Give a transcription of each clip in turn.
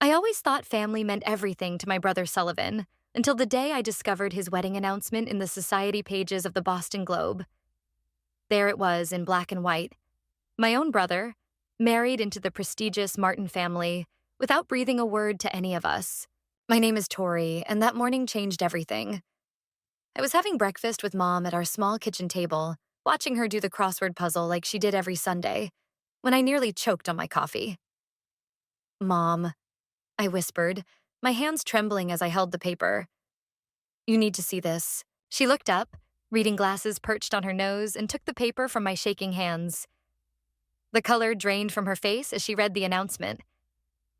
I always thought family meant everything to my brother Sullivan, until the day I discovered his wedding announcement in the society pages of the Boston Globe. There it was in black and white. My own brother, married into the prestigious Martin family, without breathing a word to any of us. My name is Tori, and that morning changed everything. I was having breakfast with Mom at our small kitchen table, watching her do the crossword puzzle like she did every Sunday, when I nearly choked on my coffee. Mom, I whispered, my hands trembling as I held the paper. You need to see this. She looked up, reading glasses perched on her nose, and took the paper from my shaking hands. The color drained from her face as she read the announcement.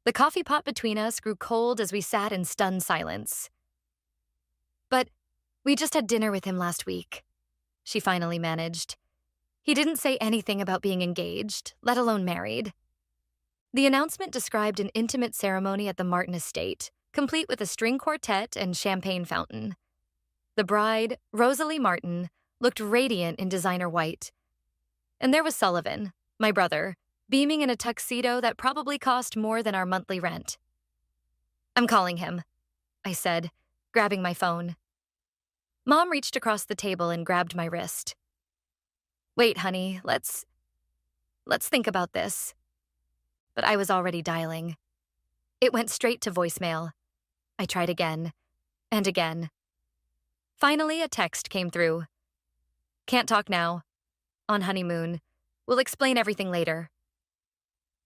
The coffee pot between us grew cold as we sat in stunned silence. But we just had dinner with him last week, she finally managed. He didn't say anything about being engaged, let alone married. The announcement described an intimate ceremony at the Martin estate, complete with a string quartet and champagne fountain. The bride, Rosalie Martin, looked radiant in designer white. And there was Sullivan, my brother, beaming in a tuxedo that probably cost more than our monthly rent. I'm calling him, I said, grabbing my phone. Mom reached across the table and grabbed my wrist. Wait, honey, let's think about this. But I was already dialing. It went straight to voicemail. I tried again, and again. Finally, a text came through. Can't talk now. On honeymoon. We'll explain everything later.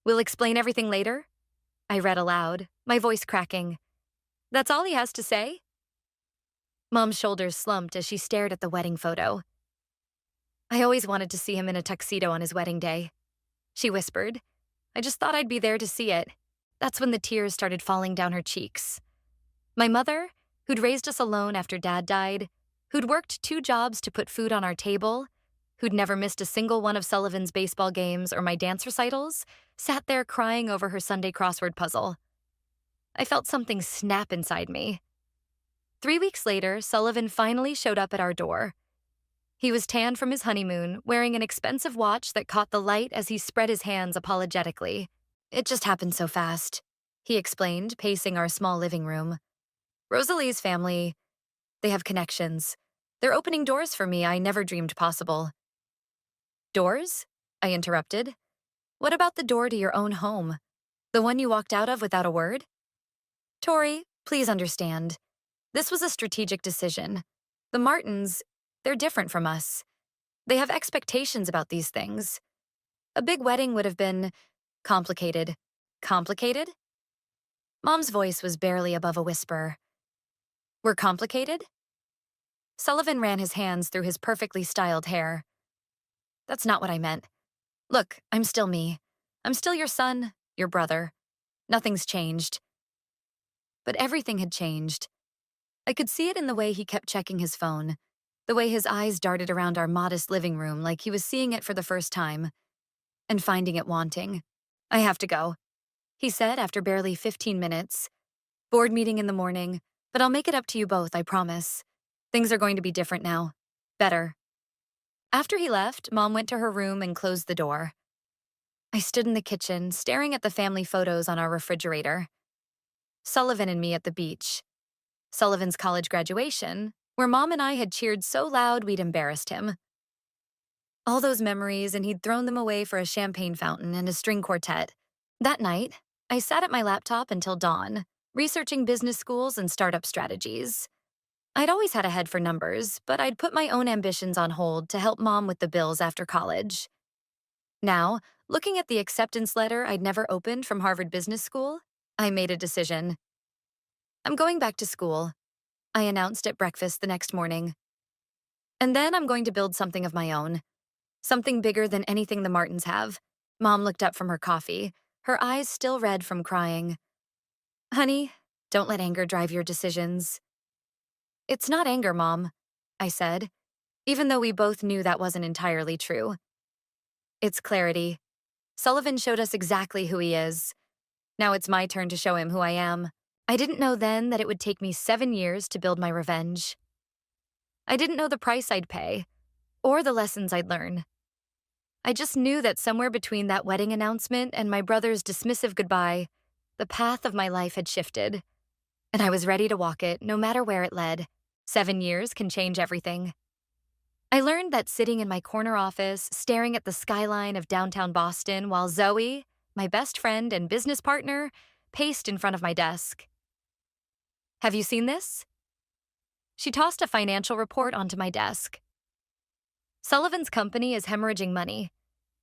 We'll explain everything later? I read aloud, my voice cracking. That's all he has to say? Mom's shoulders slumped as she stared at the wedding photo. I always wanted to see him in a tuxedo on his wedding day, she whispered. I just thought I'd be there to see it. That's when the tears started falling down her cheeks. My mother, who'd raised us alone after Dad died, who'd worked 2 jobs to put food on our table, who'd never missed a single one of Sullivan's baseball games or my dance recitals, sat there crying over her Sunday crossword puzzle. I felt something snap inside me. 3 weeks later, Sullivan finally showed up at our door. He was tanned from his honeymoon, wearing an expensive watch that caught the light as he spread his hands apologetically. It just happened so fast, he explained, pacing our small living room. Rosalie's family, they have connections. They're opening doors for me I never dreamed possible. Doors? I interrupted. What about the door to your own home? The one you walked out of without a word? Tori, please understand. This was a strategic decision. The Martins, they're different from us. They have expectations about these things. A big wedding would have been complicated. Complicated? Mom's voice was barely above a whisper. We're complicated? Sullivan ran his hands through his perfectly styled hair. That's not what I meant. Look, I'm still me. I'm still your son, your brother. Nothing's changed. But everything had changed. I could see it in the way he kept checking his phone, the way his eyes darted around our modest living room like he was seeing it for the first time, and finding it wanting. I have to go, he said after barely 15 minutes. Board meeting in the morning, but I'll make it up to you both, I promise. Things are going to be different now. Better. After he left, Mom went to her room and closed the door. I stood in the kitchen, staring at the family photos on our refrigerator. Sullivan and me at the beach. Sullivan's college graduation, where Mom and I had cheered so loud we'd embarrassed him. All those memories, and he'd thrown them away for a champagne fountain and a string quartet. That night, I sat at my laptop until dawn, researching business schools and startup strategies. I'd always had a head for numbers, but I'd put my own ambitions on hold to help Mom with the bills after college. Now, looking at the acceptance letter I'd never opened from Harvard Business School, I made a decision. I'm going back to school, I announced at breakfast the next morning. And then I'm going to build something of my own. Something bigger than anything the Martins have. Mom looked up from her coffee, her eyes still red from crying. Honey, don't let anger drive your decisions. It's not anger, Mom, I said, even though we both knew that wasn't entirely true. It's clarity. Sullivan showed us exactly who he is. Now it's my turn to show him who I am. I didn't know then that it would take me 7 years to build my revenge. I didn't know the price I'd pay, or the lessons I'd learn. I just knew that somewhere between that wedding announcement and my brother's dismissive goodbye, The path of my life had shifted, and I was ready to walk it no matter where it led. 7 years can change everything. I learned that sitting in my corner office, staring at the skyline of downtown Boston while Zoe, my best friend and business partner, paced in front of my desk. Have you seen this? She tossed a financial report onto my desk. Sullivan's company is hemorrhaging money.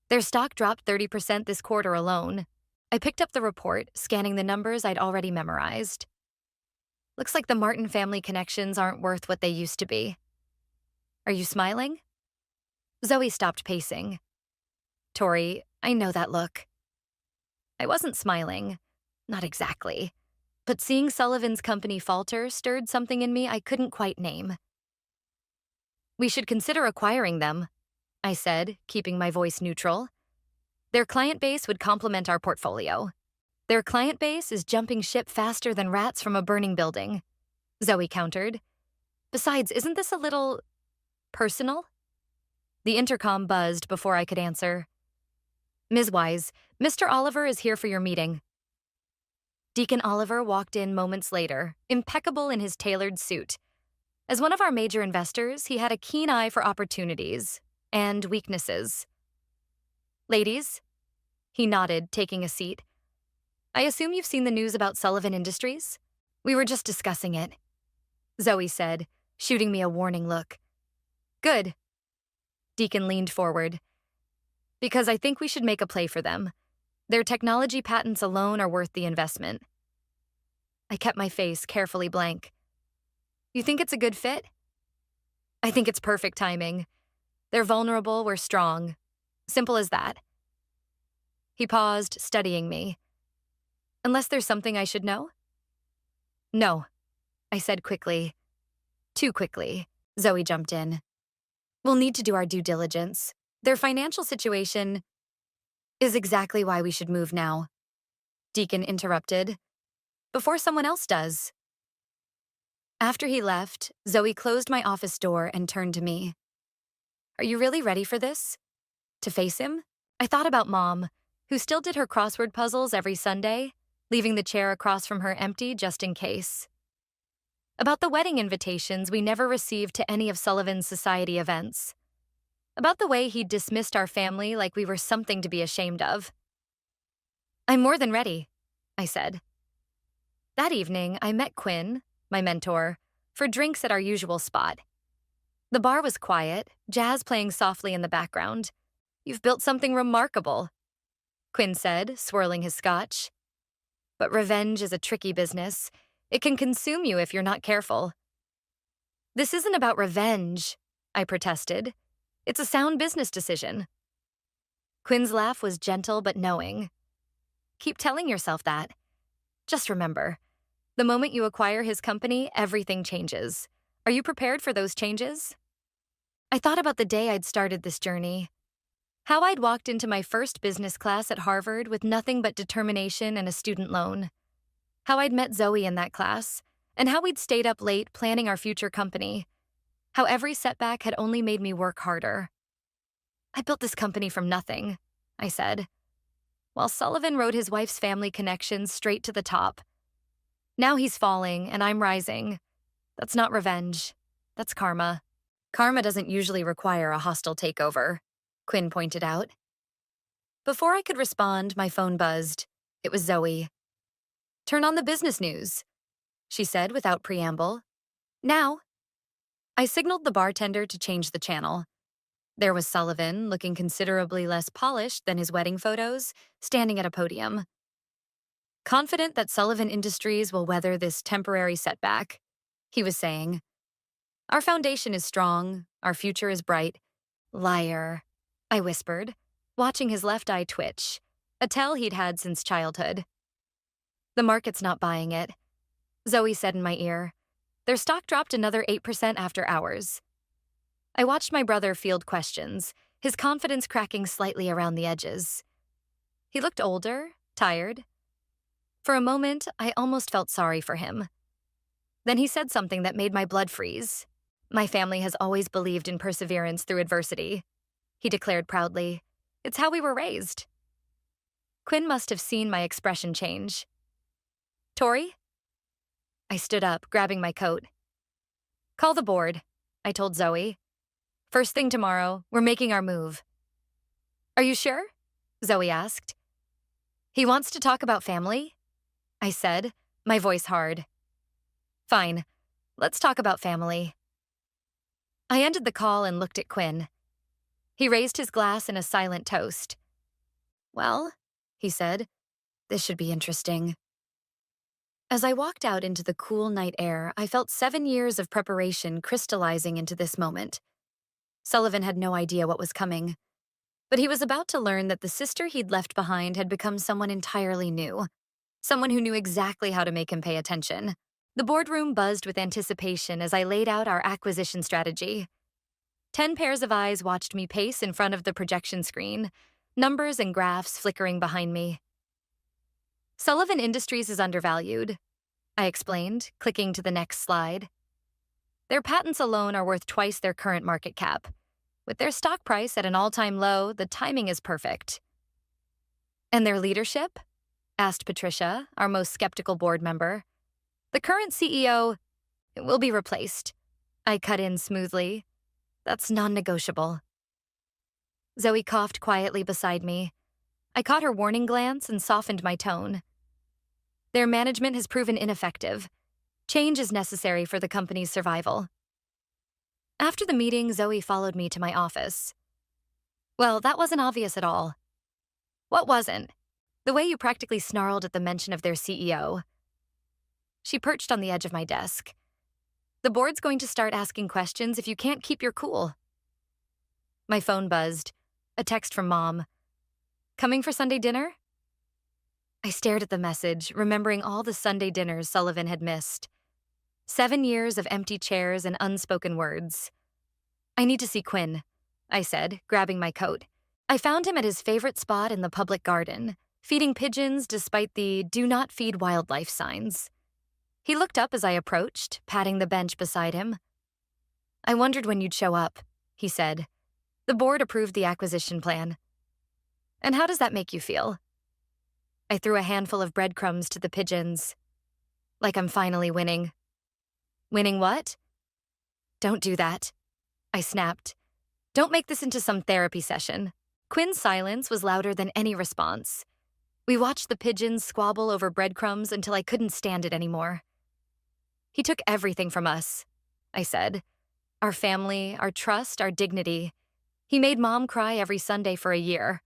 Their stock dropped 30% this quarter alone. I picked up the report, scanning the numbers I'd already memorized. Looks like the Martin family connections aren't worth what they used to be. Are you smiling? Zoe stopped pacing. Tori, I know that look. I wasn't smiling. Not exactly. But seeing Sullivan's company falter stirred something in me I couldn't quite name. We should consider acquiring them, I said, keeping my voice neutral. Their client base would complement our portfolio. Their client base is jumping ship faster than rats from a burning building, Zoe countered. Besides, isn't this a little personal? The intercom buzzed before I could answer. Ms. Wise, Mr. Oliver is here for your meeting. Deacon Oliver walked in moments later, impeccable in his tailored suit. As one of our major investors, he had a keen eye for opportunities and weaknesses. Ladies, he nodded, taking a seat. I assume you've seen the news about Sullivan Industries? We were just discussing it, Zoe said, shooting me a warning look. Good. Deacon leaned forward. Because I think we should make a play for them. Their technology patents alone are worth the investment. I kept my face carefully blank. You think it's a good fit? I think it's perfect timing. They're vulnerable, we're strong. Simple as that. He paused, studying me. Unless there's something I should know? No, I said quickly. Too quickly, Zoe jumped in. We'll need to do our due diligence. Their financial situation is exactly why we should move now. Deacon interrupted. Before someone else does. After he left, Zoe closed my office door and turned to me. Are you really ready for this? To face him? I thought about Mom, who still did her crossword puzzles every Sunday, leaving the chair across from her empty just in case. About the wedding invitations we never received to any of Sullivan's society events. About the way he dismissed our family like we were something to be ashamed of. I'm more than ready, I said. That evening, I met Quinn, my mentor, for drinks at our usual spot. The bar was quiet, jazz playing softly in the background. You've built something remarkable, Quinn said, swirling his scotch. But revenge is a tricky business. It can consume you if you're not careful. This isn't about revenge, I protested. It's a sound business decision. Quinn's laugh was gentle but knowing. Keep telling yourself that. Just remember, the moment you acquire his company, everything changes. Are you prepared for those changes? I thought about the day I'd started this journey. How I'd walked into my first business class at Harvard with nothing but determination and a student loan. How I'd met Zoe in that class, and how we'd stayed up late planning our future company. How every setback had only made me work harder. I built this company from nothing, I said, while Sullivan rode his wife's family connections straight to the top. Now he's falling, and I'm rising. That's not revenge. That's karma. Karma doesn't usually require a hostile takeover, Quinn pointed out. Before I could respond, my phone buzzed. It was Zoe. Turn on the business news, she said without preamble. Now. I signaled the bartender to change the channel. There was Sullivan, looking considerably less polished than his wedding photos, standing at a podium. Confident that Sullivan Industries will weather this temporary setback, he was saying. Our foundation is strong, our future is bright. Liar, I whispered, watching his left eye twitch, a tell he'd had since childhood. The market's not buying it, Zoe said in my ear. Their stock dropped another 8% after hours. I watched my brother field questions, his confidence cracking slightly around the edges. He looked older, tired. For a moment, I almost felt sorry for him. Then he said something that made my blood freeze. My family has always believed in perseverance through adversity, he declared proudly. It's how we were raised. Quinn must have seen my expression change. Tori? I stood up, grabbing my coat. Call the board, I told Zoe. First thing tomorrow, we're making our move. Are you sure? Zoe asked. He wants to talk about family? I said, my voice hard. Fine, let's talk about family. I ended the call and looked at Quinn. He raised his glass in a silent toast. Well, he said, this should be interesting. As I walked out into the cool night air, I felt 7 years of preparation crystallizing into this moment. Sullivan had no idea what was coming, but he was about to learn that the sister he'd left behind had become someone entirely new, someone who knew exactly how to make him pay attention. The boardroom buzzed with anticipation as I laid out our acquisition strategy. 10 pairs of eyes watched me pace in front of the projection screen, numbers and graphs flickering behind me. Sullivan Industries is undervalued, I explained, clicking to the next slide. Their patents alone are worth twice their current market cap. With their stock price at an all-time low, the timing is perfect. And their leadership? Asked Patricia, our most skeptical board member. The current CEO will be replaced. I cut in smoothly. That's non-negotiable. Zoe coughed quietly beside me. I caught her warning glance and softened my tone. Their management has proven ineffective. Change is necessary for the company's survival. After the meeting, Zoe followed me to my office. Well, that wasn't obvious at all. What wasn't? The way you practically snarled at the mention of their CEO. She perched on the edge of my desk. The board's going to start asking questions if you can't keep your cool. My phone buzzed. A text from Mom. Coming for Sunday dinner? I stared at the message, remembering all the Sunday dinners Sullivan had missed. 7 years of empty chairs and unspoken words. I need to see Quinn, I said, grabbing my coat. I found him at his favorite spot in the public garden, feeding pigeons despite the "do not feed wildlife" signs. He looked up as I approached, patting the bench beside him. I wondered when you'd show up, he said. The board approved the acquisition plan. And how does that make you feel? I threw a handful of breadcrumbs to the pigeons. Like I'm finally winning. Winning what? Don't do that, I snapped. Don't make this into some therapy session. Quinn's silence was louder than any response. We watched the pigeons squabble over breadcrumbs until I couldn't stand it anymore. He took everything from us, I said. Our family, our trust, our dignity. He made Mom cry every Sunday for a year.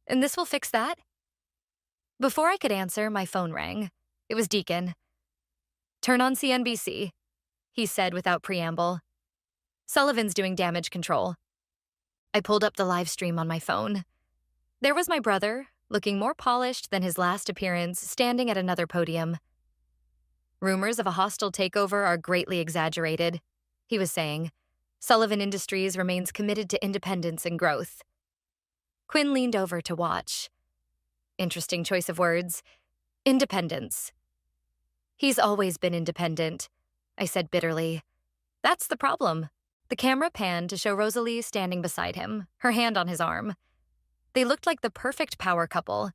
And this will fix that? Before I could answer, my phone rang. It was Deacon. Turn on CNBC, he said without preamble. Sullivan's doing damage control. I pulled up the live stream on my phone. There was my brother, looking more polished than his last appearance, standing at another podium. Rumors of a hostile takeover are greatly exaggerated, he was saying. Sullivan Industries remains committed to independence and growth. Quinn leaned over to watch. Interesting choice of words. Independence. He's always been independent, I said bitterly. That's the problem. The camera panned to show Rosalie standing beside him, her hand on his arm. They looked like the perfect power couple,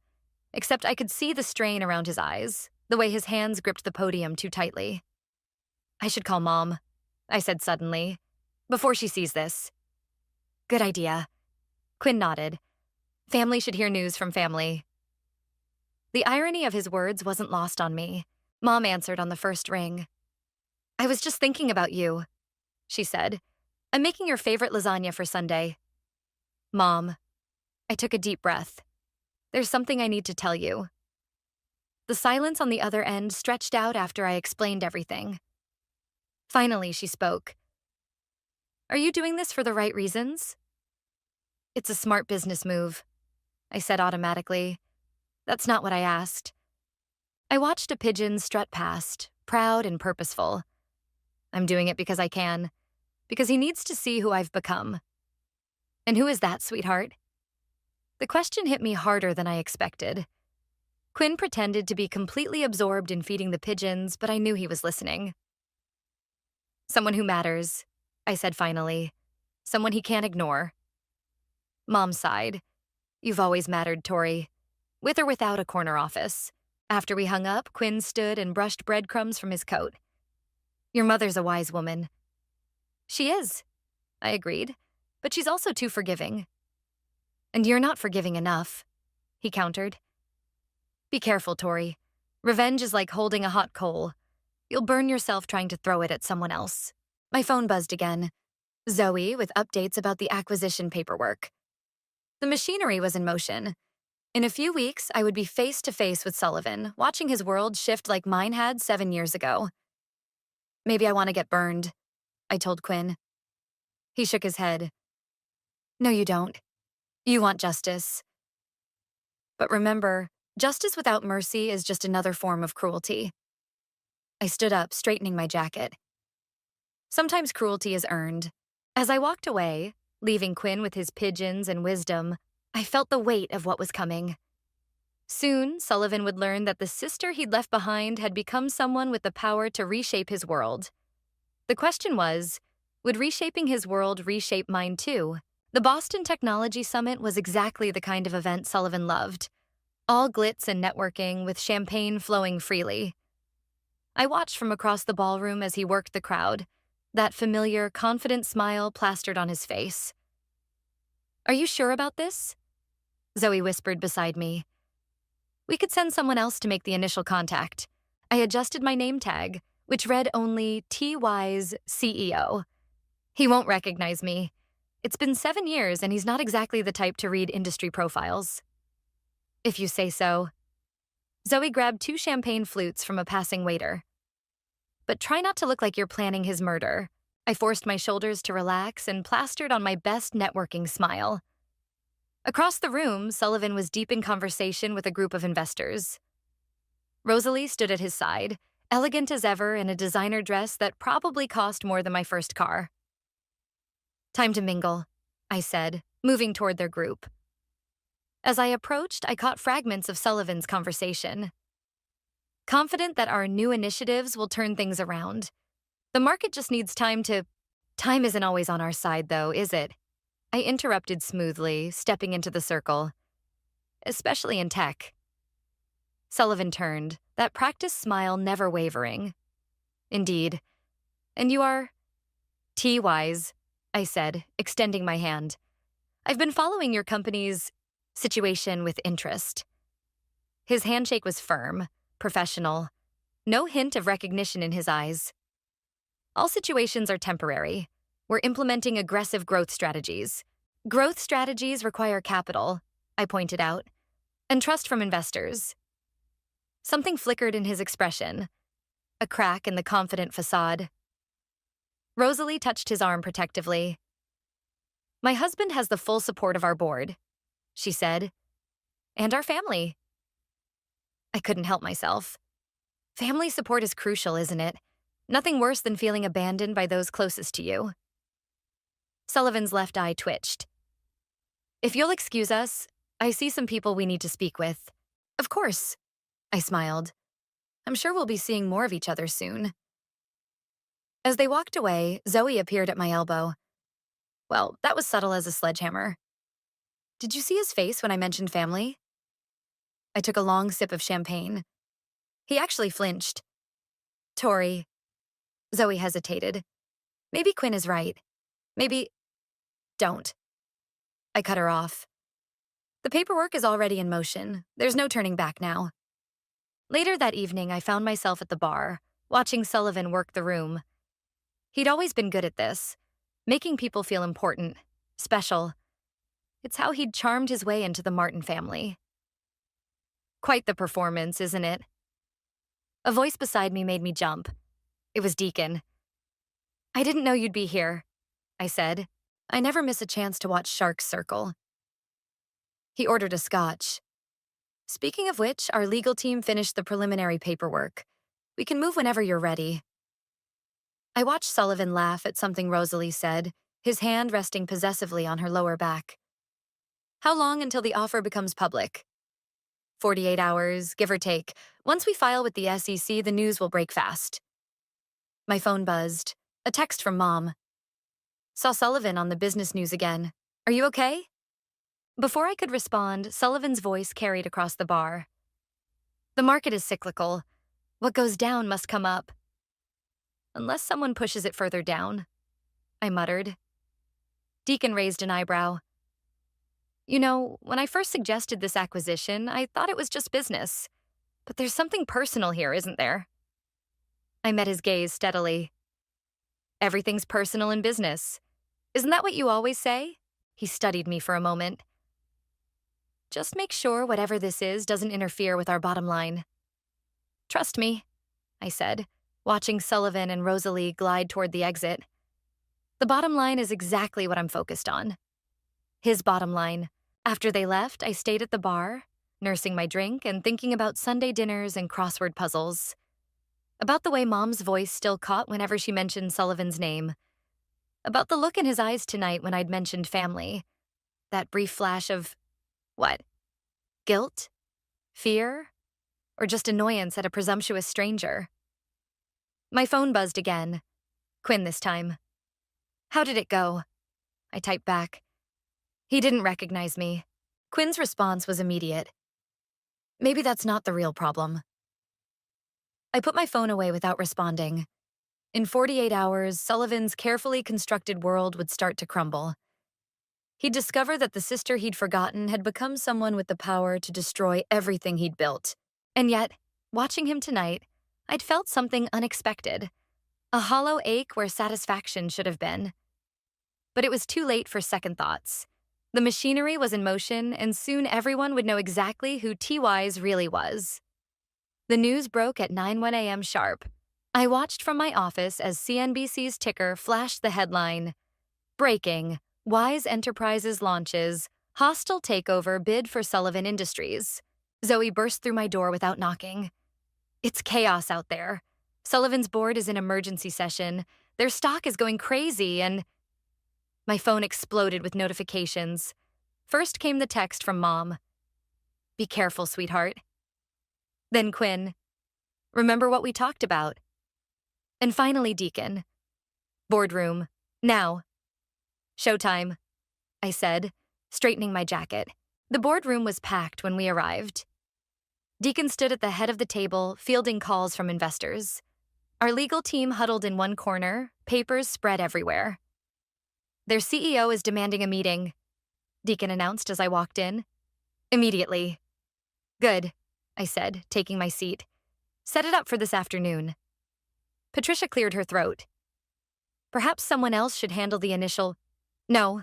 except I could see the strain around his eyes, the way his hands gripped the podium too tightly. I should call Mom, I said suddenly, before she sees this. Good idea. Quinn nodded. Family should hear news from family. The irony of his words wasn't lost on me. Mom answered on the first ring. I was just thinking about you, she said. I'm making your favorite lasagna for Sunday. Mom. I took a deep breath. There's something I need to tell you. The silence on the other end stretched out after I explained everything. Finally, she spoke. Are you doing this for the right reasons? It's a smart business move, I said automatically. That's not what I asked. I watched a pigeon strut past, proud and purposeful. I'm doing it because I can, because he needs to see who I've become. And who is that, sweetheart? The question hit me harder than I expected. Quinn pretended to be completely absorbed in feeding the pigeons, but I knew he was listening. Someone who matters, I said finally. Someone he can't ignore. Mom sighed. You've always mattered, Tori. With or without a corner office. After we hung up, Quinn stood and brushed breadcrumbs from his coat. Your mother's a wise woman. She is, I agreed, but she's also too forgiving. And you're not forgiving enough, he countered. Be careful, Tori. Revenge is like holding a hot coal. You'll burn yourself trying to throw it at someone else. My phone buzzed again. Zoe with updates about the acquisition paperwork. The machinery was in motion. In a few weeks, I would be face to face with Sullivan, watching his world shift like mine had 7 years ago. Maybe I want to get burned, I told Quinn. He shook his head. No, you don't. You want justice. But remember, justice without mercy is just another form of cruelty. I stood up, straightening my jacket. Sometimes cruelty is earned. As I walked away, leaving Quinn with his pigeons and wisdom, I felt the weight of what was coming. Soon, Sullivan would learn that the sister he'd left behind had become someone with the power to reshape his world. The question was, would reshaping his world reshape mine too? The Boston Technology Summit was exactly the kind of event Sullivan loved. All glitz and networking, with champagne flowing freely. I watched from across the ballroom as he worked the crowd, that familiar, confident smile plastered on his face. Are you sure about this? Zoe whispered beside me. We could send someone else to make the initial contact. I adjusted my name tag, which read only TY's CEO. He won't recognize me. It's been 7 years and he's not exactly the type to read industry profiles. If you say so. Zoe grabbed 2 champagne flutes from a passing waiter. But try not to look like you're planning his murder. I forced my shoulders to relax and plastered on my best networking smile. Across the room, Sullivan was deep in conversation with a group of investors. Rosalie stood at his side, elegant as ever in a designer dress that probably cost more than my first car. Time to mingle, I said, moving toward their group. As I approached, I caught fragments of Sullivan's conversation. Confident that our new initiatives will turn things around. The market just needs time to... Time isn't always on our side, though, is it? I interrupted smoothly, stepping into the circle. Especially in tech. Sullivan turned, that practiced smile never wavering. Indeed. And you are... T-wise, I said, extending my hand. I've been following your company's situation with interest. His handshake was firm, professional. No hint of recognition in his eyes. All situations are temporary. We're implementing aggressive growth strategies. Growth strategies require capital, I pointed out, and trust from investors. Something flickered in his expression, a crack in the confident facade. Rosalie touched his arm protectively. My husband has the full support of our board, she said, and our family. I couldn't help myself. Family support is crucial, isn't it? Nothing worse than feeling abandoned by those closest to you. Sullivan's left eye twitched. If you'll excuse us, I see some people we need to speak with. Of course, I smiled. I'm sure we'll be seeing more of each other soon. As they walked away, Zoe appeared at my elbow. Well, that was subtle as a sledgehammer. Did you see his face when I mentioned family? I took a long sip of champagne. He actually flinched. Tori. Zoe hesitated. Maybe Quinn is right. Maybe... Don't. I cut her off. The paperwork is already in motion. There's no turning back now. Later that evening, I found myself at the bar, watching Sullivan work the room. He'd always been good at this, making people feel important, special. It's how he'd charmed his way into the Martin family. Quite the performance, isn't it? A voice beside me made me jump. It was Deacon. I didn't know you'd be here, I said. I never miss a chance to watch Sharks Circle. He ordered a scotch. Speaking of which, our legal team finished the preliminary paperwork. We can move whenever you're ready. I watched Sullivan laugh at something Rosalie said, his hand resting possessively on her lower back. How long until the offer becomes public? 48 hours, give or take. Once we file with the SEC, the news will break fast. My phone buzzed. A text from Mom. Saw Sullivan on the business news again. Are you okay? Before I could respond, Sullivan's voice carried across the bar. The market is cyclical. What goes down must come up. Unless someone pushes it further down, I muttered. Deacon raised an eyebrow. You know, when I first suggested this acquisition, I thought it was just business. But there's something personal here, isn't there? I met his gaze steadily. Everything's personal in business. Isn't that what you always say? He studied me for a moment. Just make sure whatever this is doesn't interfere with our bottom line. Trust me, I said, watching Sullivan and Rosalie glide toward the exit. The bottom line is exactly what I'm focused on. His bottom line. After they left, I stayed at the bar, nursing my drink and thinking about Sunday dinners and crossword puzzles. About the way Mom's voice still caught whenever she mentioned Sullivan's name. About the look in his eyes tonight when I'd mentioned family. That brief flash of, what? Guilt? Fear? Or just annoyance at a presumptuous stranger? My phone buzzed again. Quinn this time. How did it go? I typed back. He didn't recognize me. Quinn's response was immediate. Maybe that's not the real problem. I put my phone away without responding. In 48 hours, Sullivan's carefully constructed world would start to crumble. He'd discover that the sister he'd forgotten had become someone with the power to destroy everything he'd built. And yet, watching him tonight, I'd felt something unexpected. A hollow ache where satisfaction should have been. But it was too late for second thoughts. The machinery was in motion, and soon everyone would know exactly who T.Y.'s really was. The news broke at 9:01 a.m. sharp. I watched from my office as CNBC's ticker flashed the headline, Breaking, Wise Enterprises launches, Hostile Takeover Bid for Sullivan Industries. Zoe burst through my door without knocking. It's chaos out there. Sullivan's board is in emergency session. Their stock is going crazy, and... My phone exploded with notifications. First came the text from Mom. Be careful, sweetheart. Then Quinn. Remember what we talked about. And finally Deacon. Boardroom. Now. Showtime, I said, straightening my jacket. The boardroom was packed when we arrived. Deacon stood at the head of the table, fielding calls from investors. Our legal team huddled in one corner, papers spread everywhere. Their CEO is demanding a meeting, Deacon announced as I walked in. Immediately. Good, I said, taking my seat. Set it up for this afternoon. Patricia cleared her throat. Perhaps someone else should handle the initial... No,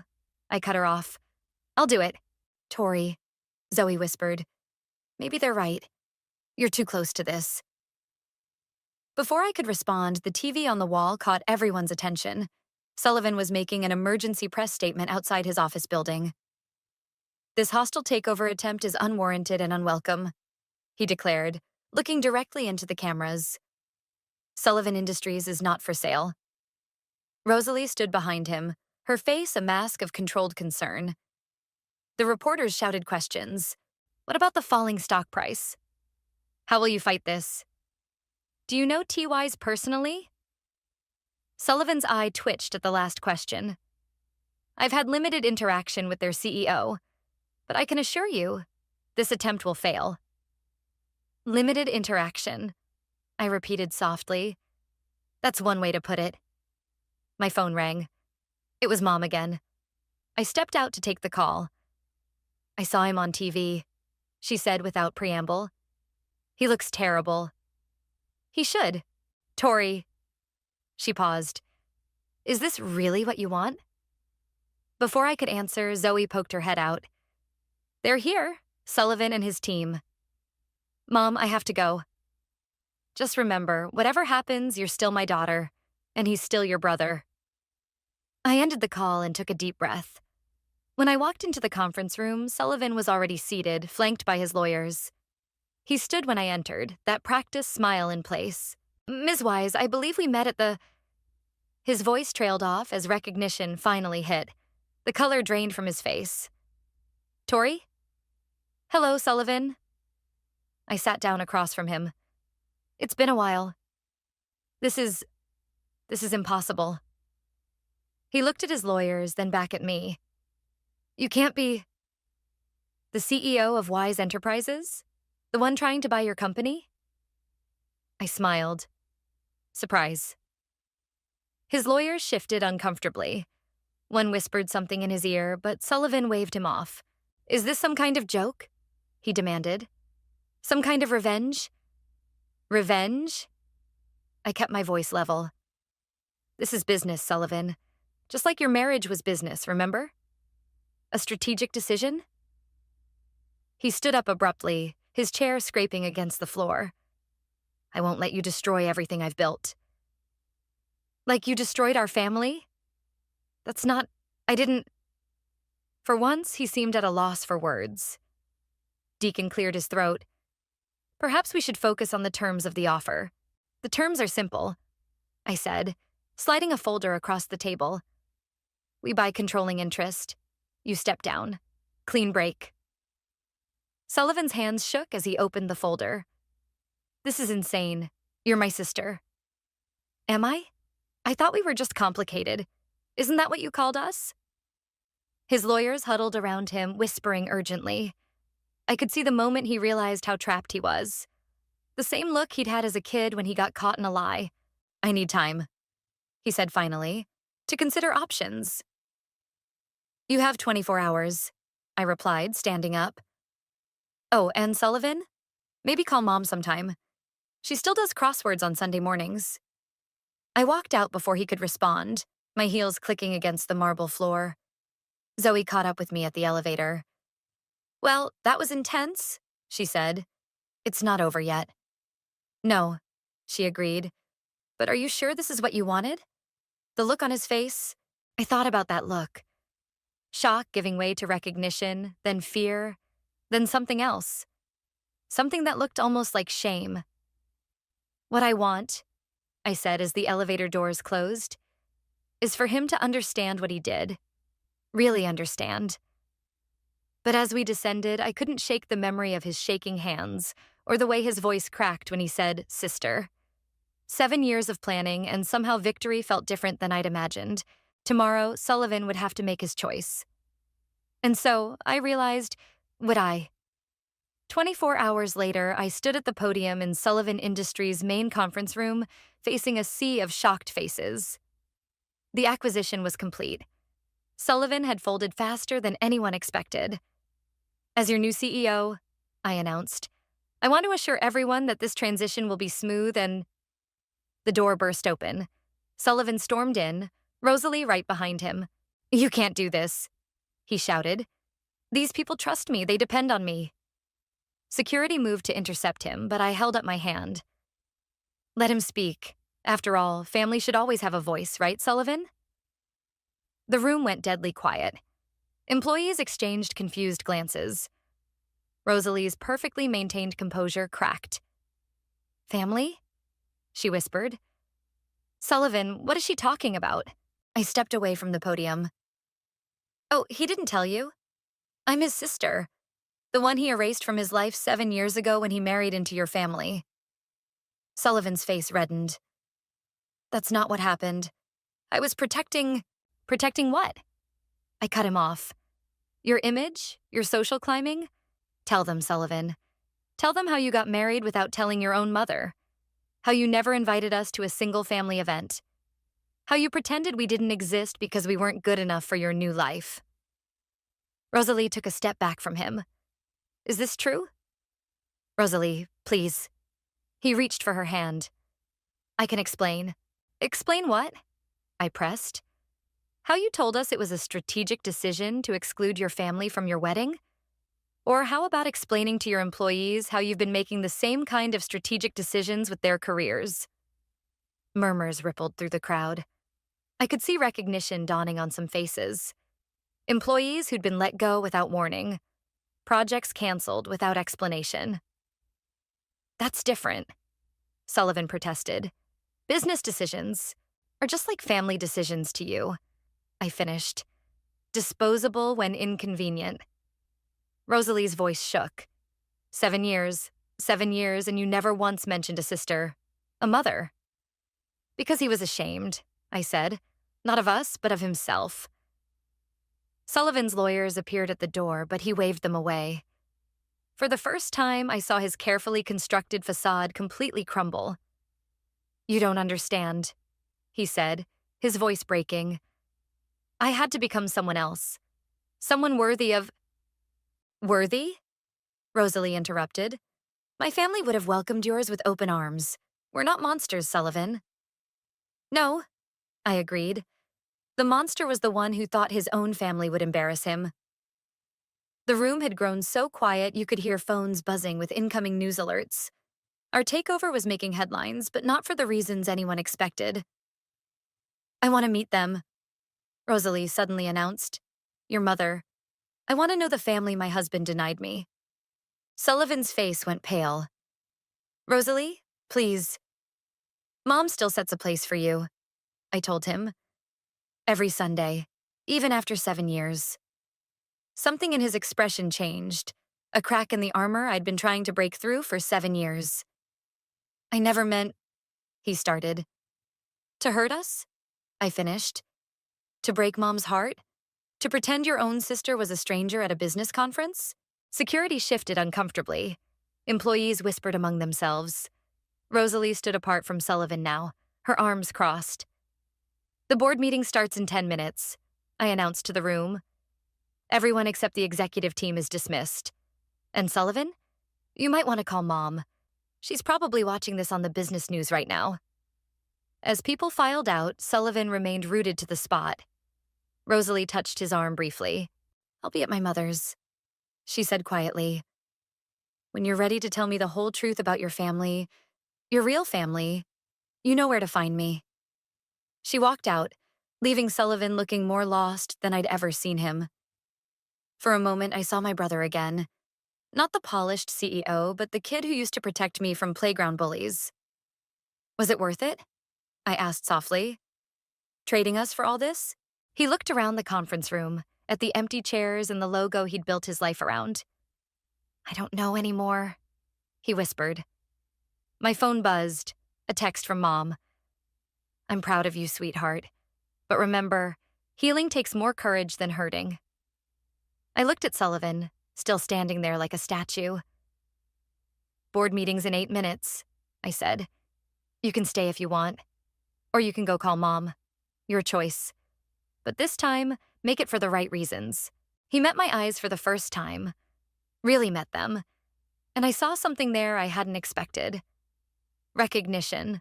I cut her off. I'll do it. Tori, Zoe whispered. Maybe they're right. You're too close to this. Before I could respond, the TV on the wall caught everyone's attention. Sullivan was making an emergency press statement outside his office building. This hostile takeover attempt is unwarranted and unwelcome, he declared, looking directly into the cameras. Sullivan Industries is not for sale. Rosalie stood behind him, her face a mask of controlled concern. The reporters shouted questions. What about the falling stock price? How will you fight this? Do you know T.Y.'s personally? Sullivan's eye twitched at the last question. I've had limited interaction with their CEO, but I can assure you, this attempt will fail. Limited interaction, I repeated softly. That's one way to put it. My phone rang. It was Mom again. I stepped out to take the call. I saw him on TV, she said without preamble. He looks terrible. He should. Tori. She paused. Is this really what you want? Before I could answer, Zoe poked her head out. They're here, Sullivan and his team. Mom, I have to go. Just remember, whatever happens, you're still my daughter, and he's still your brother. I ended the call and took a deep breath. When I walked into the conference room, Sullivan was already seated, flanked by his lawyers. He stood when I entered, that practiced smile in place. Ms. Wise, I believe we met at the... His voice trailed off as recognition finally hit. The color drained from his face. Tori? Hello, Sullivan. I sat down across from him. It's been a while. This is impossible. He looked at his lawyers, then back at me. You can't be... The CEO of Wise Enterprises? The one trying to buy your company? I smiled. Surprise. His lawyers shifted uncomfortably. One whispered something in his ear, but Sullivan waved him off. Is this some kind of joke? He demanded. Some kind of revenge? Revenge? I kept my voice level. This is business, Sullivan. Just like your marriage was business, remember? A strategic decision? He stood up abruptly, his chair scraping against the floor. I won't let you destroy everything I've built. Like you destroyed our family? That's not... I didn't... For once, he seemed at a loss for words. Deacon cleared his throat. Perhaps we should focus on the terms of the offer. The terms are simple, I said, sliding a folder across the table. We buy controlling interest. You step down. Clean break. Sullivan's hands shook as he opened the folder. This is insane. You're my sister. Am I? I thought we were just complicated. Isn't that what you called us? His lawyers huddled around him, whispering urgently. I could see the moment he realized how trapped he was. The same look he'd had as a kid when he got caught in a lie. I need time, he said finally, to consider options. You have 24 hours, I replied, standing up. Oh, and Sullivan? Maybe call Mom sometime. She still does crosswords on Sunday mornings. I walked out before he could respond, my heels clicking against the marble floor. Zoe caught up with me at the elevator. Well, that was intense, she said. It's not over yet. No, she agreed. But are you sure this is what you wanted? The look on his face, I thought about that look. Shock giving way to recognition, then fear, then something else. Something that looked almost like shame. What I want, I said as the elevator doors closed, is for him to understand what he did. Really understand. But as we descended, I couldn't shake the memory of his shaking hands or the way his voice cracked when he said, sister. 7 years of planning, and somehow victory felt different than I'd imagined. Tomorrow, Sullivan would have to make his choice. And so, I realized, would I? 24 hours later, I stood at the podium in Sullivan Industries' main conference room, facing a sea of shocked faces. The acquisition was complete. Sullivan had folded faster than anyone expected. As your new CEO, I announced, I want to assure everyone that this transition will be smooth and... The door burst open. Sullivan stormed in, Rosalie right behind him. You can't do this, he shouted. These people trust me, they depend on me. Security moved to intercept him, but I held up my hand. Let him speak. After all, family should always have a voice, right, Sullivan? The room went deadly quiet. Employees exchanged confused glances. Rosalie's perfectly maintained composure cracked. Family? She whispered. Sullivan, what is she talking about? I stepped away from the podium. Oh, he didn't tell you. I'm his sister. The one he erased from his life 7 years ago when he married into your family. Sullivan's face reddened. That's not what happened. I was protecting what? I cut him off. Your image? Your social climbing? Tell them, Sullivan. Tell them how you got married without telling your own mother. How you never invited us to a single family event. How you pretended we didn't exist because we weren't good enough for your new life. Rosalie took a step back from him. Is this true? Rosalie, please. He reached for her hand. I can explain. Explain what? I pressed. How you told us it was a strategic decision to exclude your family from your wedding? Or how about explaining to your employees how you've been making the same kind of strategic decisions with their careers? Murmurs rippled through the crowd. I could see recognition dawning on some faces. Employees who'd been let go without warning. Projects canceled without explanation. That's different, Sullivan protested. Business decisions are just like family decisions to you. I finished. Disposable when inconvenient. Rosalie's voice shook. 7 years, and you never once mentioned a sister, a mother. Because he was ashamed, I said. Not of us, but of himself. Sullivan's lawyers appeared at the door, but he waved them away. For the first time, I saw his carefully constructed facade completely crumble. "You don't understand," he said, his voice breaking. "I had to become someone else. Someone worthy of—" "Worthy?" Rosalie interrupted. "My family would have welcomed yours with open arms. We're not monsters, Sullivan." "No," I agreed. "The monster was the one who thought his own family would embarrass him." The room had grown so quiet you could hear phones buzzing with incoming news alerts. Our takeover was making headlines, but not for the reasons anyone expected. "I want to meet them," Rosalie suddenly announced. "Your mother. I want to know the family my husband denied me." Sullivan's face went pale. "Rosalie, please." "Mom still sets a place for you," I told him. "Every Sunday, even after 7 years." Something in his expression changed, a crack in the armor I'd been trying to break through for 7 years. "I never meant—" he started. "To hurt us?" I finished. "To break Mom's heart? To pretend your own sister was a stranger at a business conference?" Security shifted uncomfortably. Employees whispered among themselves. Rosalie stood apart from Sullivan now, her arms crossed. "The board meeting starts in 10 minutes, I announced to the room. "Everyone except the executive team is dismissed. And Sullivan? You might want to call Mom. She's probably watching this on the business news right now." As people filed out, Sullivan remained rooted to the spot. Rosalie touched his arm briefly. "I'll be at my mother's," she said quietly. "When you're ready to tell me the whole truth about your family, your real family, you know where to find me." She walked out, leaving Sullivan looking more lost than I'd ever seen him. For a moment, I saw my brother again. Not the polished CEO, but the kid who used to protect me from playground bullies. "Was it worth it?" I asked softly. "Trading us for all this?" He looked around the conference room, at the empty chairs and the logo he'd built his life around. "I don't know anymore," he whispered. My phone buzzed, a text from Mom. "I'm proud of you, sweetheart. But remember, healing takes more courage than hurting." I looked at Sullivan, still standing there like a statue. "Board meeting's in 8 minutes, I said. "You can stay if you want. Or you can go call Mom. Your choice. But this time, make it for the right reasons." He met my eyes for the first time. Really met them. And I saw something there I hadn't expected. Recognition.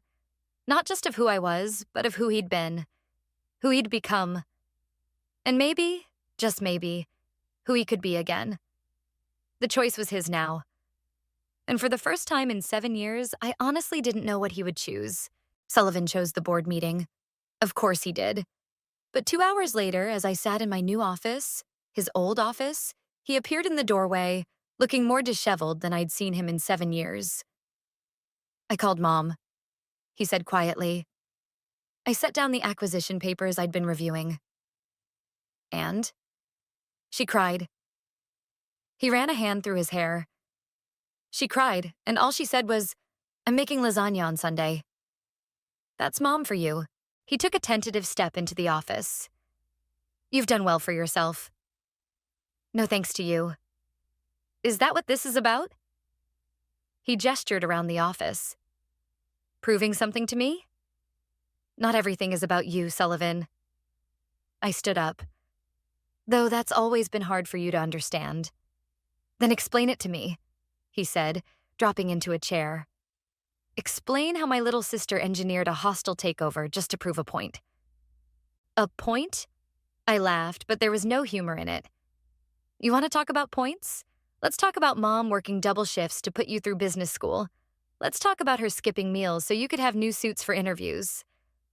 Not just of who I was, but of who he'd been. Who he'd become. And maybe, just maybe, who he could be again. The choice was his now. And for the first time in 7 years, I honestly didn't know what he would choose. Sullivan chose the board meeting. Of course he did. But 2 hours later, as I sat in my new office, his old office, he appeared in the doorway, looking more disheveled than I'd seen him in 7 years. "I called Mom," he said quietly. "I set down the acquisition papers I'd been reviewing." "And?" She cried. He ran a hand through his hair. She cried, and all she said was, "I'm making lasagna on Sunday." "That's Mom for you." He took a tentative step into the office. "You've done well for yourself." "No thanks to you." "Is that what this is about?" He gestured around the office. "Proving something to me?" "Not everything is about you, Sullivan." I stood up. "Though that's always been hard for you to understand." "Then explain it to me," he said, dropping into a chair. "Explain how my little sister engineered a hostile takeover just to prove a point." "A point?" I laughed, but there was no humor in it. "You want to talk about points? Let's talk about Mom working double shifts to put you through business school. Let's talk about her skipping meals so you could have new suits for interviews.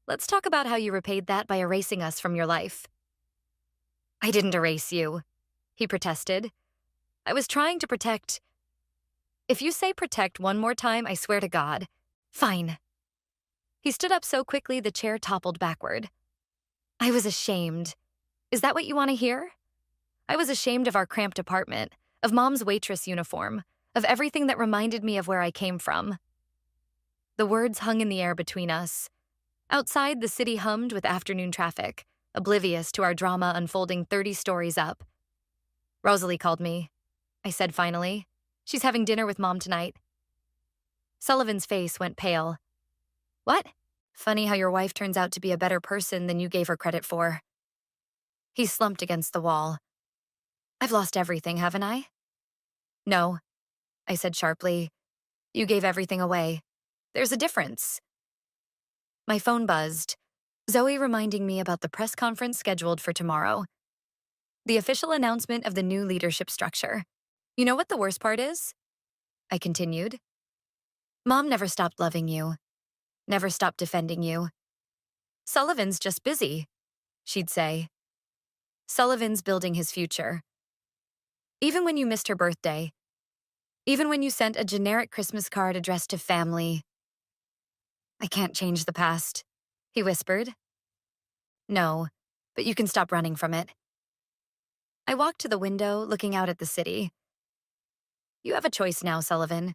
Let's talk about how you repaid that by erasing us from your life." "I didn't erase you," he protested. "I was trying to protect—" "If you say protect one more time, I swear to God." "Fine." He stood up so quickly the chair toppled backward. "I was ashamed. Is that what you want to hear? I was ashamed of our cramped apartment, of Mom's waitress uniform, of everything that reminded me of where I came from." The words hung in the air between us. Outside, the city hummed with afternoon traffic, oblivious to our drama unfolding 30 stories up. "Rosalie called me," I said finally. She's having dinner with Mom tonight. Sullivan's face went pale. What? Funny how your wife turns out to be a better person than you gave her credit for. He slumped against the wall. I've lost everything, haven't I? No, I said sharply. You gave everything away. There's a difference. My phone buzzed. Zoe reminding me about the press conference scheduled for tomorrow. The official announcement of the new leadership structure. You know what the worst part is? I continued. Mom never stopped loving you. Never stopped defending you. Sullivan's just busy, she'd say. Sullivan's building his future. Even when you missed her birthday. Even when you sent a generic Christmas card addressed to family. I can't change the past, he whispered. No, but you can stop running from it. I walked to the window, looking out at the city. You have a choice now, Sullivan.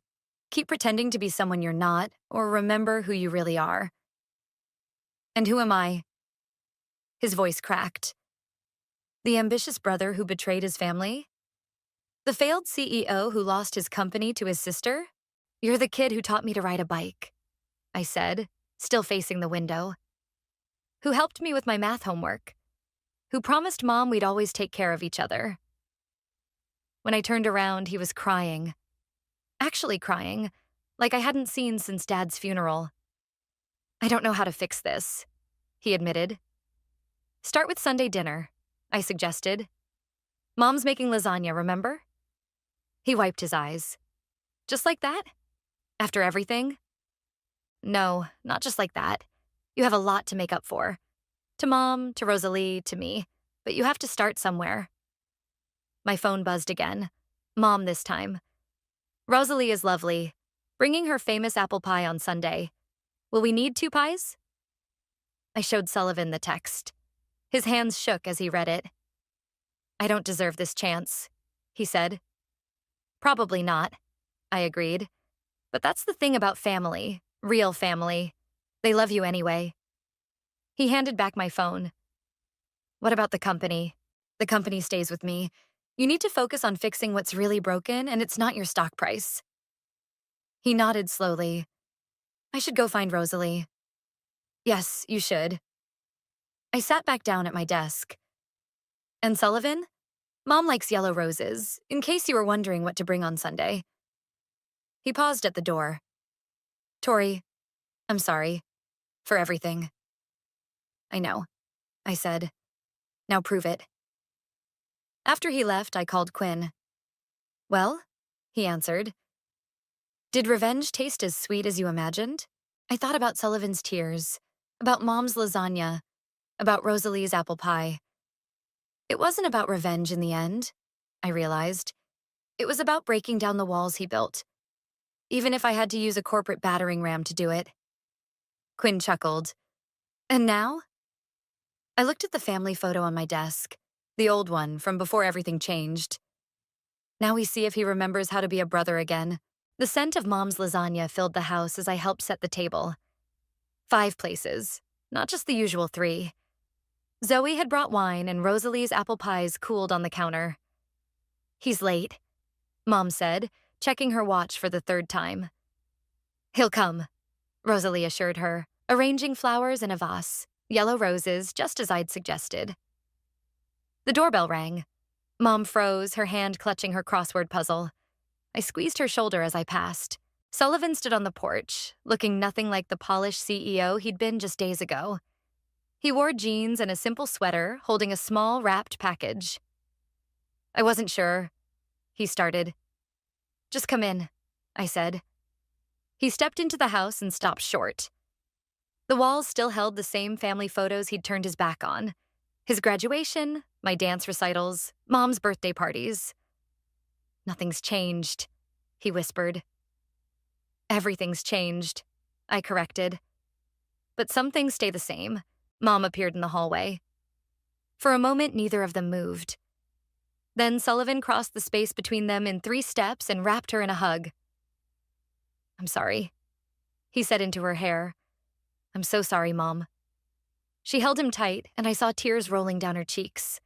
Keep pretending to be someone you're not, or remember who you really are. And who am I? His voice cracked. The ambitious brother who betrayed his family? The failed CEO who lost his company to his sister? You're the kid who taught me to ride a bike, I said, still facing the window. Who helped me with my math homework? Who promised Mom we'd always take care of each other? When I turned around, he was crying. Actually crying, like I hadn't seen since Dad's funeral. I don't know how to fix this, he admitted. Start with Sunday dinner, I suggested. Mom's making lasagna, remember? He wiped his eyes. Just like that? After everything? No, not just like that. You have a lot to make up for. To Mom, to Rosalie, to me. But you have to start somewhere. My phone buzzed again. Mom this time. Rosalie is lovely. Bringing her famous apple pie on Sunday. Will we need 2 pies? I showed Sullivan the text. His hands shook as he read it. I don't deserve this chance, he said. Probably not, I agreed. But that's the thing about family, real family. They love you anyway. He handed back my phone. What about the company? The company stays with me. You need to focus on fixing what's really broken, and it's not your stock price. He nodded slowly. I should go find Rosalie. Yes, you should. I sat back down at my desk. And Sullivan? Mom likes yellow roses, in case you were wondering what to bring on Sunday. He paused at the door. Tori, I'm sorry. For everything. I know, I said. Now prove it. After he left, I called Quinn. Well, he answered. Did revenge taste as sweet as you imagined? I thought about Sullivan's tears, about Mom's lasagna, about Rosalie's apple pie. It wasn't about revenge in the end, I realized. It was about breaking down the walls he built, even if I had to use a corporate battering ram to do it. Quinn chuckled. And now? I looked at the family photo on my desk, the old one from before everything changed. Now we see if he remembers how to be a brother again. The scent of Mom's lasagna filled the house as I helped set the table. 5 places, not just the usual 3. Zoe had brought wine and Rosalie's apple pies cooled on the counter. He's late, Mom said, checking her watch for the 3rd time. He'll come, Rosalie assured her, arranging flowers in a vase, yellow roses, just as I'd suggested. The doorbell rang. Mom froze, her hand clutching her crossword puzzle. I squeezed her shoulder as I passed. Sullivan stood on the porch, looking nothing like the polished CEO he'd been just days ago. He wore jeans and a simple sweater, holding a small wrapped package. I wasn't sure, he started. Just come in, I said. He stepped into the house and stopped short. The walls still held the same family photos he'd turned his back on. His graduation, my dance recitals, Mom's birthday parties. Nothing's changed, he whispered. Everything's changed, I corrected. But some things stay the same. Mom appeared in the hallway. For a moment, neither of them moved. Then Sullivan crossed the space between them in 3 steps and wrapped her in a hug. I'm sorry, he said into her hair. I'm so sorry, Mom. She held him tight, and I saw tears rolling down her cheeks.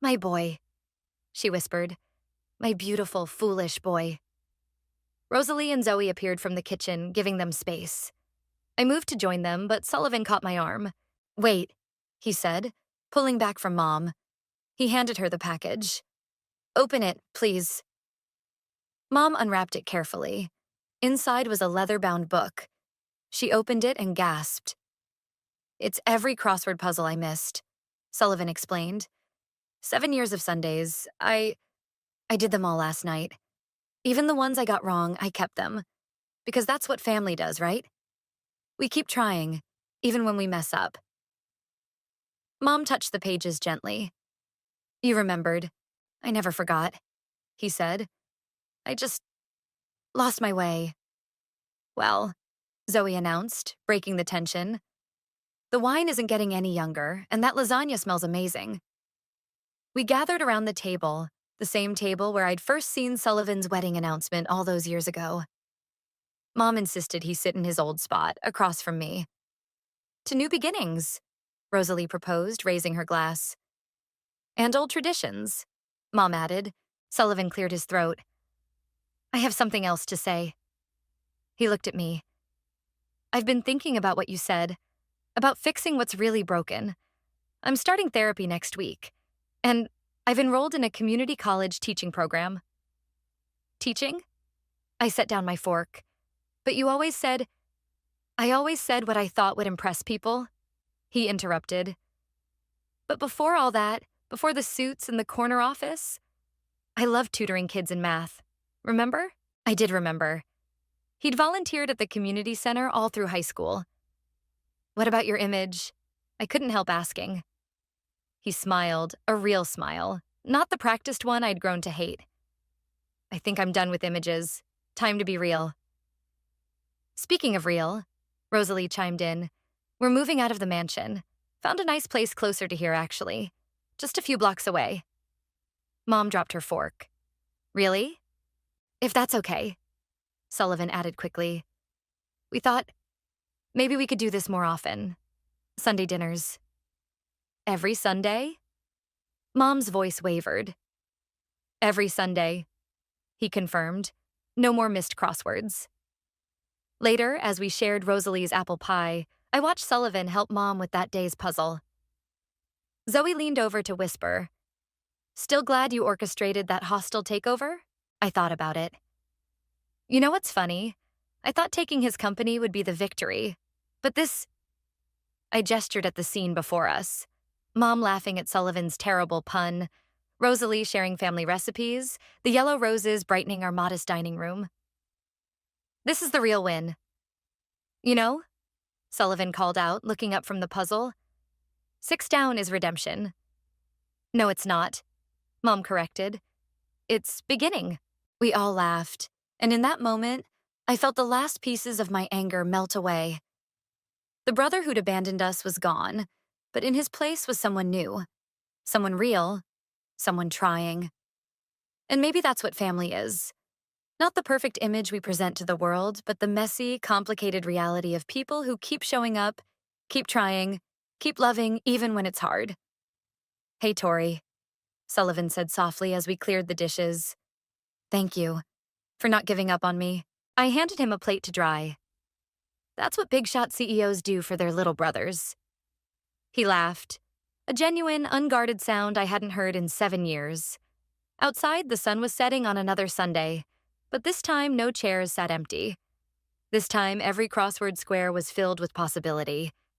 My boy, she whispered. My beautiful, foolish boy. Rosalie and Zoe appeared from the kitchen, giving them space. I moved to join them, but Sullivan caught my arm. Wait, he said, pulling back from Mom. He handed her the package. Open it, please. Mom unwrapped it carefully. Inside was a leather-bound book. She opened it and gasped. It's every crossword puzzle I missed, Sullivan explained. 7 years of Sundays. I did them all last night. Even the ones I got wrong, I kept them. Because that's what family does, right? We keep trying, even when we mess up. Mom touched the pages gently. You remembered. I never forgot, he said. I just lost my way. Well, Zoe announced, breaking the tension. The wine isn't getting any younger, and that lasagna smells amazing. We gathered around the table, the same table where I'd first seen Sullivan's wedding announcement all those years ago. Mom insisted he sit in his old spot, across from me. To new beginnings, Rosalie proposed, raising her glass. And old traditions, Mom added. Sullivan cleared his throat. I have something else to say. He looked at me. I've been thinking about what you said, about fixing what's really broken. I'm starting therapy next week, and I've enrolled in a community college teaching program. Teaching? I set down my fork. But I always said what I thought would impress people, he interrupted. But before all that, before the suits and the corner office, I loved tutoring kids in math. Remember? I did remember. He'd volunteered at the community center all through high school. What about your image? I couldn't help asking. He smiled, a real smile, not the practiced one I'd grown to hate. I think I'm done with images. Time to be real. Speaking of real, Rosalie chimed in. We're moving out of the mansion. Found a nice place closer to here, actually. Just a few blocks away. Mom dropped her fork. Really? If that's okay, Sullivan added quickly. We thought maybe we could do this more often. Sunday dinners. Every Sunday? Mom's voice wavered. Every Sunday, he confirmed. No more missed crosswords. Later, as we shared Rosalie's apple pie, I watched Sullivan help Mom with that day's puzzle. Zoe leaned over to whisper, Still glad you orchestrated that hostile takeover? I thought about it. You know what's funny? I thought taking his company would be the victory. But this... I gestured at the scene before us. Mom laughing at Sullivan's terrible pun, Rosalie sharing family recipes, the yellow roses brightening our modest dining room. This is the real win. You know? Sullivan called out, looking up from the puzzle. 6 down is redemption. No, it's not, Mom corrected. It's beginning. We all laughed, and in that moment, I felt the last pieces of my anger melt away. The brother who'd abandoned us was gone, but in his place was someone new. Someone real. Someone trying. And maybe that's what family is. Not the perfect image we present to the world, but the messy, complicated reality of people who keep showing up, keep trying, keep loving even when it's hard. Hey, Tori, Sullivan said softly as we cleared the dishes. Thank you for not giving up on me. I handed him a plate to dry. That's what big shot CEOs do for their little brothers. He laughed, a genuine, unguarded sound I hadn't heard in 7 years. Outside, the sun was setting on another Sunday, but this time no chairs sat empty. This time, every crossword square was filled with possibility,